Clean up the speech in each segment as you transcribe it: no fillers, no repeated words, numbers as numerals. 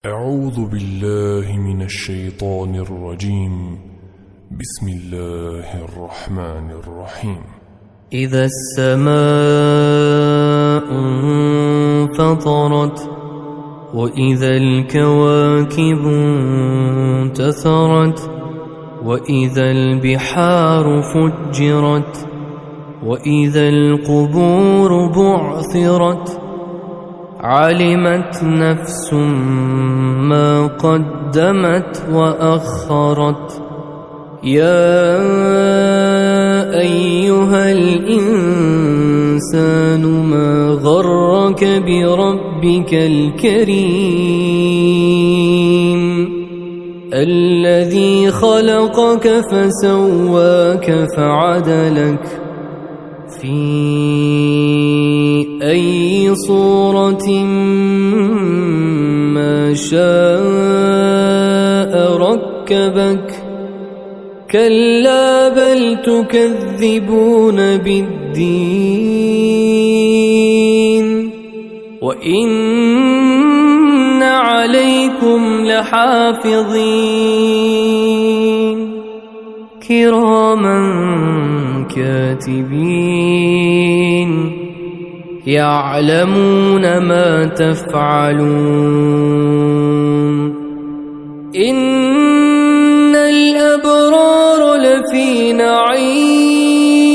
أعوذ بالله من الشيطان الرجيم. بسم الله الرحمن الرحيم. إذا السماء انفطرت وإذا الكواكب انتثرت وإذا البحار فجرت وإذا القبور بعثرت علمت نفس ما قدمت وأخرت. يا أيها الإنسان ما غرك بربك الكريم الذي خلقك فسواك فعدلك في أي صورة ما شاء ركبك. كلا بل تكذبون بالدين وإن عليكم لحافظين كراما كاتبين يعلمون ما تفعلون. إن الأبرار لفي نعيم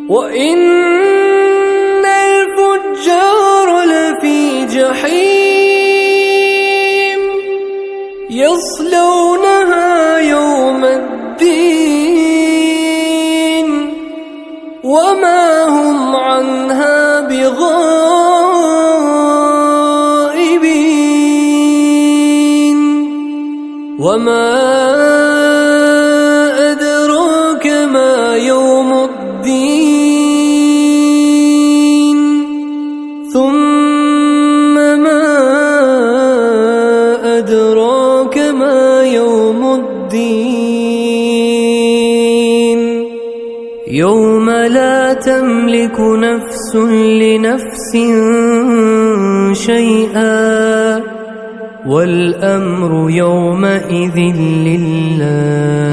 وإن الفجار لفي جحيم يصلونها يوم الدين وما هم عنها بغائبين. وما أدراك ما يوم الدين ثم ما أدراك ما يوم الدين يوم لا تملك نفس لنفس شيئا والأمر يومئذ لله.